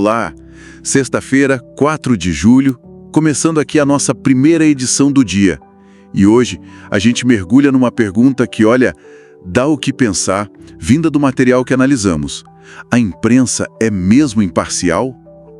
Olá! Sexta-feira, 4 de julho, começando aqui a nossa primeira edição do dia. E hoje a gente mergulha numa pergunta que, olha, dá o que pensar, vinda do material que analisamos. A imprensa é mesmo imparcial?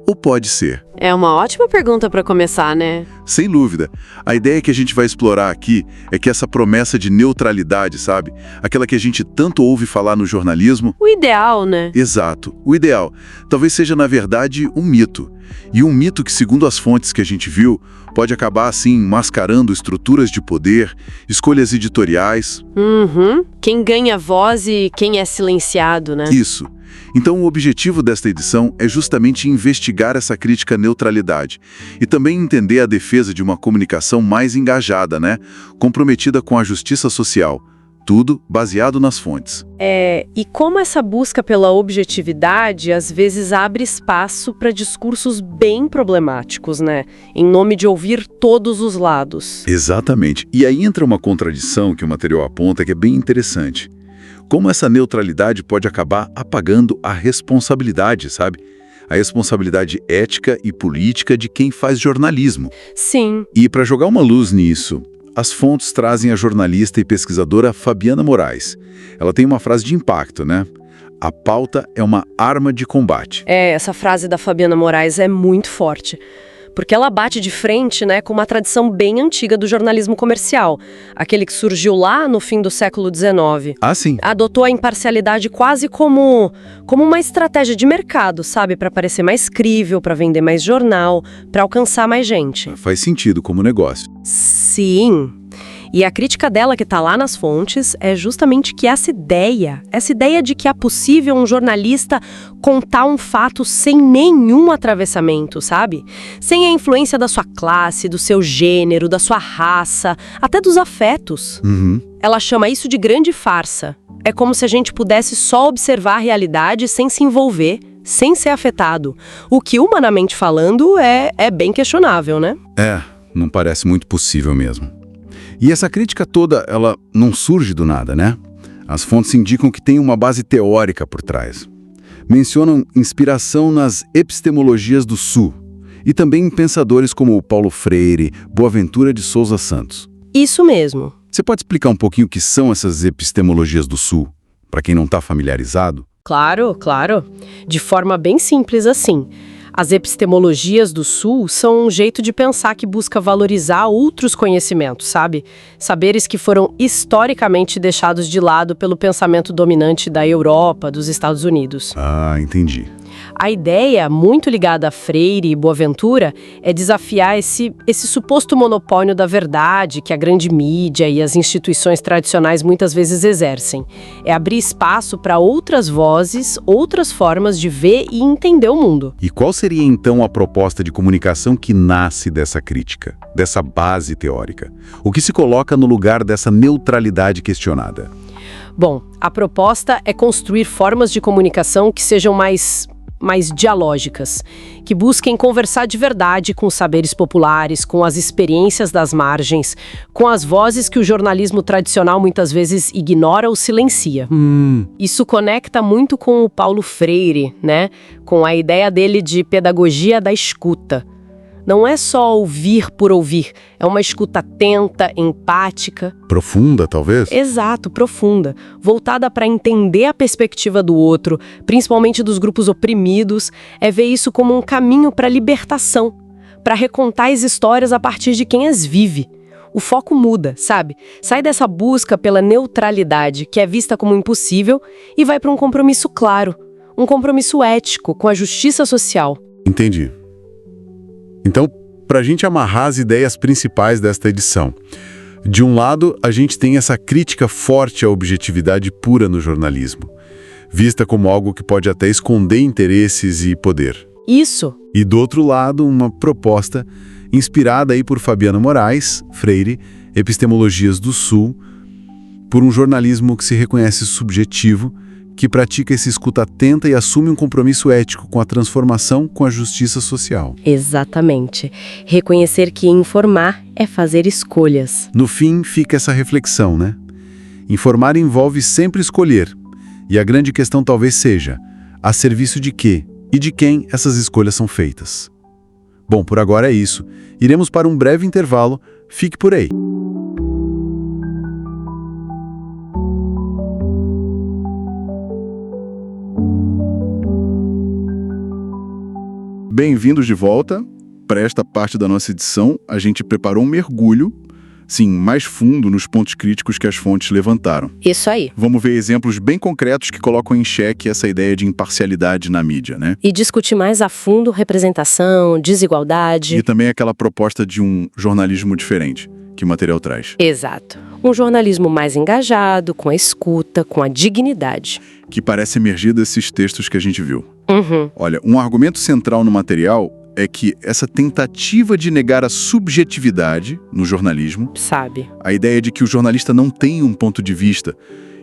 Ou pode ser? É uma ótima pergunta para começar, né? Sem dúvida. A ideia que a gente vai explorar aqui é que essa promessa de neutralidade, sabe? Aquela que a gente tanto ouve falar no jornalismo. O ideal, né? Exato, o ideal. Talvez seja, na verdade, um mito. E um mito que, segundo as fontes que a gente viu, pode acabar, assim, mascarando estruturas de poder, escolhas editoriais. Quem ganha voz e quem é silenciado, né? Isso. Então, o objetivo desta edição é justamente investigar essa crítica à neutralidade e também entender a defesa de uma comunicação mais engajada, né? Comprometida com a justiça social. Tudo baseado nas fontes. E como essa busca pela objetividade às vezes abre espaço para discursos bem problemáticos, né? Em nome de ouvir todos os lados. Exatamente. E aí entra uma contradição que o material aponta que é bem interessante. Como essa neutralidade pode acabar apagando a responsabilidade, sabe? A responsabilidade ética e política de quem faz jornalismo. Sim. E para jogar uma luz nisso, as fontes trazem a jornalista e pesquisadora Fabiana Moraes. Ela tem uma frase de impacto, né? A pauta é uma arma de combate. Essa frase da Fabiana Moraes é muito forte. Porque ela bate de frente, né, com uma tradição bem antiga do jornalismo comercial, aquele que surgiu lá no fim do século XIX. Ah, sim. Adotou a imparcialidade quase como uma estratégia de mercado, sabe? Para parecer mais crível, para vender mais jornal, para alcançar mais gente. Faz sentido como negócio. Sim. E a crítica dela que está lá nas fontes é justamente que essa ideia de que é possível um jornalista contar um fato sem nenhum atravessamento, sabe? Sem a influência da sua classe, do seu gênero, da sua raça, até dos afetos. Ela chama isso de grande farsa. É como se a gente pudesse só observar a realidade sem se envolver, sem ser afetado. O que, humanamente falando, é bem questionável, né? Não parece muito possível mesmo. E essa crítica toda, ela não surge do nada, né? As fontes indicam que tem uma base teórica por trás. Mencionam inspiração nas epistemologias do Sul e também em pensadores como Paulo Freire, Boaventura de Souza Santos. Isso mesmo. Você pode explicar um pouquinho o que são essas epistemologias do Sul, para quem não está familiarizado? Claro. De forma bem simples assim. As epistemologias do Sul são um jeito de pensar que busca valorizar outros conhecimentos, sabe? Saberes que foram historicamente deixados de lado pelo pensamento dominante da Europa, dos Estados Unidos. Ah, entendi. A ideia, muito ligada a Freire e Boaventura, é desafiar esse suposto monopólio da verdade que a grande mídia e as instituições tradicionais muitas vezes exercem. É abrir espaço para outras vozes, outras formas de ver e entender o mundo. E qual seria então a proposta de comunicação que nasce dessa crítica, dessa base teórica? O que se coloca no lugar dessa neutralidade questionada? Bom, a proposta é construir formas de comunicação que sejam mais dialógicas, que busquem conversar de verdade com os saberes populares, com as experiências das margens, com as vozes que o jornalismo tradicional muitas vezes ignora ou silencia. Isso conecta muito com o Paulo Freire, né? Com a ideia dele de pedagogia da escuta. Não é só ouvir por ouvir, é uma escuta atenta, empática. Profunda, talvez? Exato, profunda. Voltada para entender a perspectiva do outro, principalmente dos grupos oprimidos, é ver isso como um caminho para a libertação, para recontar as histórias a partir de quem as vive. O foco muda, sabe? Sai dessa busca pela neutralidade, que é vista como impossível, e vai para um compromisso claro, um compromisso ético com a justiça social. Entendi. Então, para a gente amarrar as ideias principais desta edição, de um lado, a gente tem essa crítica forte à objetividade pura no jornalismo, vista como algo que pode até esconder interesses e poder. Isso. E do outro lado, uma proposta inspirada aí por Fabiana Moraes, Freire, Epistemologias do Sul, por um jornalismo que se reconhece subjetivo, que pratica essa escuta atenta e assume um compromisso ético com a transformação, com a justiça social. Exatamente. Reconhecer que informar é fazer escolhas. No fim, fica essa reflexão, né? Informar envolve sempre escolher. E a grande questão talvez seja, a serviço de quê e de quem essas escolhas são feitas. Bom, por agora é isso. Iremos para um breve intervalo. Fique por aí. Bem-vindos de volta. Para esta parte da nossa edição, a gente preparou um mergulho, sim, mais fundo nos pontos críticos que as fontes levantaram. Isso aí. Vamos ver exemplos bem concretos que colocam em xeque essa ideia de imparcialidade na mídia, né? E discutir mais a fundo representação, desigualdade. E também aquela proposta de um jornalismo diferente que o material traz. Exato. Um jornalismo mais engajado, com a escuta, com a dignidade. Que parece emergir desses textos que a gente viu. Uhum. Olha, um argumento central no material é que essa tentativa de negar a subjetividade no jornalismo, Sabe? a ideia de que o jornalista não tem um ponto de vista,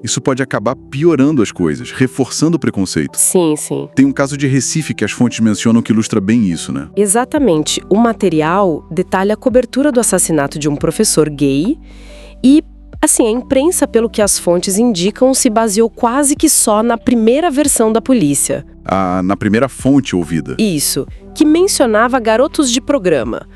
isso pode acabar piorando as coisas, reforçando o preconceito. Sim, sim. Tem um caso de Recife que as fontes mencionam que ilustra bem isso, né? Exatamente. O material detalha a cobertura do assassinato de um professor gay e, assim, a imprensa, pelo que as fontes indicam, se baseou quase que só na primeira versão da polícia. Na primeira fonte ouvida. Isso, que mencionava garotos de programa.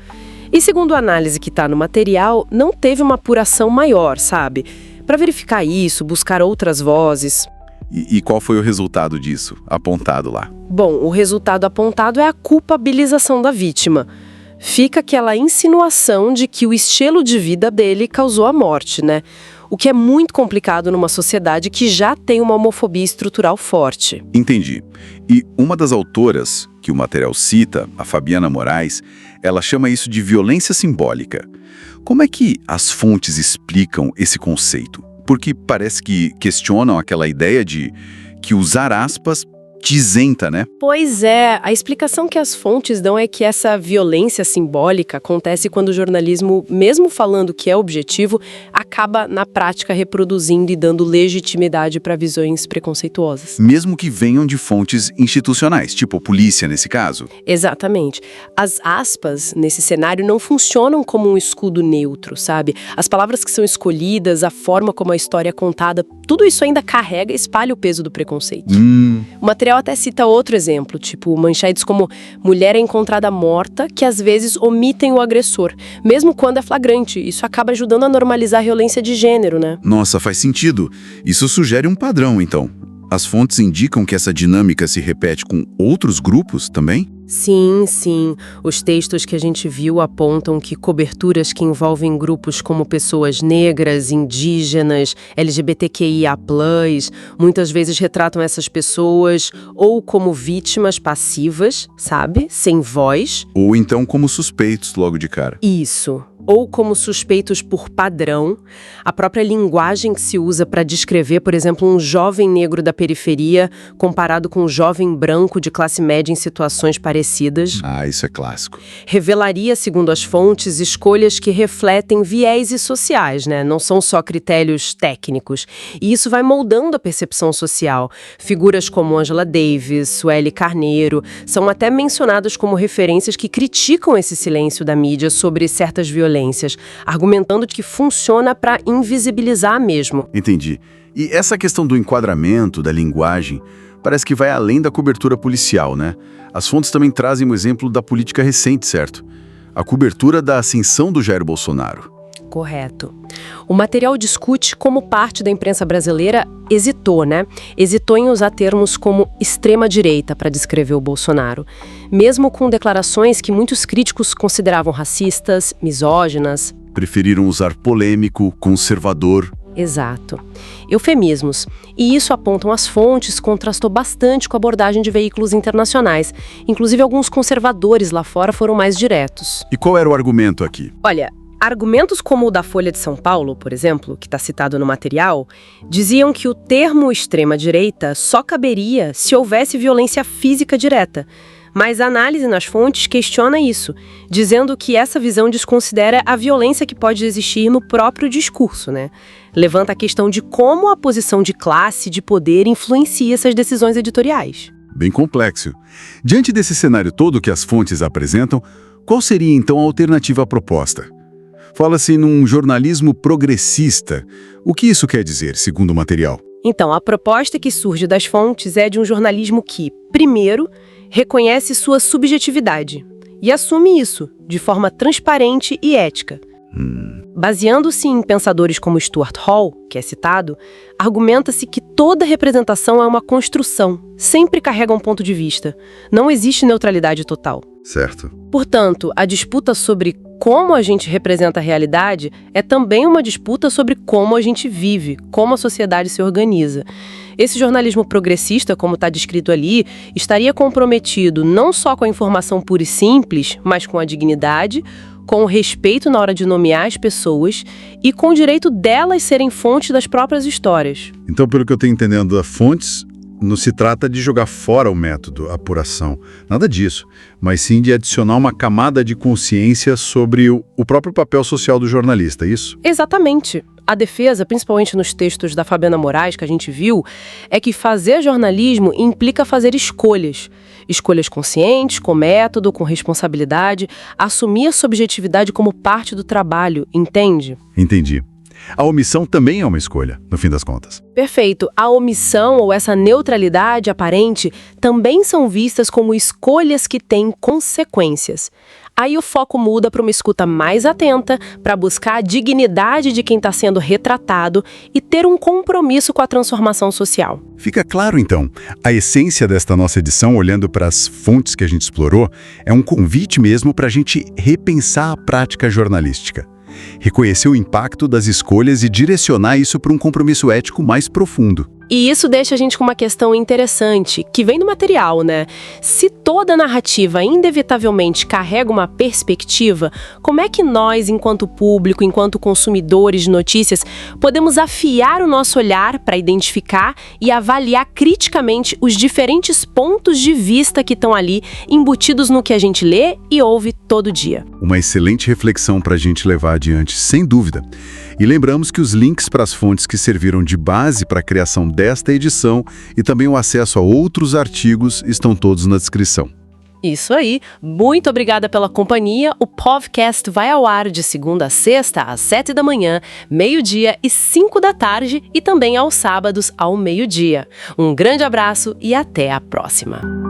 E segundo a análise que está no material, não teve uma apuração maior, sabe? Para verificar isso, buscar outras vozes. E qual foi o resultado disso, apontado lá? Bom, o resultado apontado é a culpabilização da vítima. Fica aquela insinuação de que o estilo de vida dele causou a morte, né? O que é muito complicado numa sociedade que já tem uma homofobia estrutural forte. Entendi. E uma das autoras que o material cita, a Fabiana Moraes, ela chama isso de violência simbólica. Como é que as fontes explicam esse conceito? Porque parece que questionam aquela ideia de que usar aspas te isenta, né? Pois é, a explicação que as fontes dão é que essa violência simbólica acontece quando o jornalismo, mesmo falando que é objetivo, acaba na prática reproduzindo e dando legitimidade para visões preconceituosas. Mesmo que venham de fontes institucionais, tipo a polícia nesse caso. Exatamente. As aspas, nesse cenário, não funcionam como um escudo neutro, sabe? As palavras que são escolhidas, a forma como a história é contada, tudo isso ainda carrega e espalha o peso do preconceito. O material até cita outro exemplo, tipo manchetes como mulher é encontrada morta, que às vezes omitem o agressor, mesmo quando é flagrante. Isso acaba ajudando a normalizar a violência de gênero, né? Nossa, faz sentido. Isso sugere um padrão, então. As fontes indicam que essa dinâmica se repete com outros grupos também? Sim, sim. Os textos que a gente viu apontam que coberturas que envolvem grupos como pessoas negras, indígenas, LGBTQIA+, muitas vezes retratam essas pessoas ou como vítimas passivas, sabe? Sem voz. Ou então como suspeitos logo de cara. Isso. Ou como suspeitos por padrão, a própria linguagem que se usa para descrever, por exemplo, um jovem negro da periferia comparado com um jovem branco de classe média em situações parecidas. Ah, isso é clássico. Revelaria, segundo as fontes, escolhas que refletem vieses sociais, né? Não são só critérios técnicos. E isso vai moldando a percepção social. Figuras como Angela Davis, Sueli Carneiro, são até mencionadas como referências que criticam esse silêncio da mídia sobre certas violências, argumentando que funciona para invisibilizar mesmo. Entendi. E essa questão do enquadramento, da linguagem, parece que vai além da cobertura policial, né? As fontes também trazem um exemplo da política recente, certo? A cobertura da ascensão do Jair Bolsonaro. Correto. O material discute como parte da imprensa brasileira hesitou, né? Hesitou em usar termos como extrema-direita para descrever o Bolsonaro, mesmo com declarações que muitos críticos consideravam racistas, misóginas. Preferiram usar polêmico, conservador. Exato. Eufemismos. E isso, apontam as fontes, contrastou bastante com a abordagem de veículos internacionais. Inclusive, alguns conservadores lá fora foram mais diretos. E qual era o argumento aqui? Olha, argumentos como o da Folha de São Paulo, por exemplo, que está citado no material, diziam que o termo extrema-direita só caberia se houvesse violência física direta. Mas a análise nas fontes questiona isso, dizendo que essa visão desconsidera a violência que pode existir no próprio discurso, né? Levanta a questão de como a posição de classe, de poder, influencia essas decisões editoriais. Bem complexo. Diante desse cenário todo que as fontes apresentam, qual seria então a alternativa proposta? Fala-se num jornalismo progressista. O que isso quer dizer, segundo o material? Então, a proposta que surge das fontes é de um jornalismo que, primeiro, reconhece sua subjetividade e assume isso de forma transparente e ética. Baseando-se em pensadores como Stuart Hall, que é citado, argumenta-se que toda representação é uma construção, sempre carrega um ponto de vista. Não existe neutralidade total. Certo. Portanto, a disputa sobre como a gente representa a realidade é também uma disputa sobre como a gente vive, como a sociedade se organiza. Esse jornalismo progressista, como está descrito ali, estaria comprometido não só com a informação pura e simples, mas com a dignidade, com o respeito na hora de nomear as pessoas e com o direito delas serem fonte das próprias histórias. Então, pelo que eu estou entendendo, a fontes não se trata de jogar fora o método, a apuração. Nada disso. Mas sim de adicionar uma camada de consciência sobre o próprio papel social do jornalista, é isso? Exatamente. A defesa, principalmente nos textos da Fabiana Moraes, que a gente viu, é que fazer jornalismo implica fazer escolhas. Escolhas conscientes, com método, com responsabilidade, assumir a subjetividade como parte do trabalho, entende? Entendi. A omissão também é uma escolha, no fim das contas. Perfeito. A omissão ou essa neutralidade aparente também são vistas como escolhas que têm consequências. Aí o foco muda para uma escuta mais atenta, para buscar a dignidade de quem está sendo retratado e ter um compromisso com a transformação social. Fica claro, então, a essência desta nossa edição, olhando para as fontes que a gente explorou, é um convite mesmo para a gente repensar a prática jornalística. Reconhecer o impacto das escolhas e direcionar isso para um compromisso ético mais profundo. E isso deixa a gente com uma questão interessante, que vem do material, né? Se toda narrativa inevitavelmente carrega uma perspectiva, como é que nós, enquanto público, enquanto consumidores de notícias, podemos afiar o nosso olhar para identificar e avaliar criticamente os diferentes pontos de vista que estão ali embutidos no que a gente lê e ouve todo dia? Uma excelente reflexão para a gente levar adiante, sem dúvida. E lembramos que os links para as fontes que serviram de base para a criação desta edição e também o acesso a outros artigos estão todos na descrição. Isso aí. Muito obrigada pela companhia. O podcast vai ao ar de segunda a sexta, às 7 da manhã, meio-dia e 5 da tarde e também aos sábados ao meio-dia. Um grande abraço e até a próxima.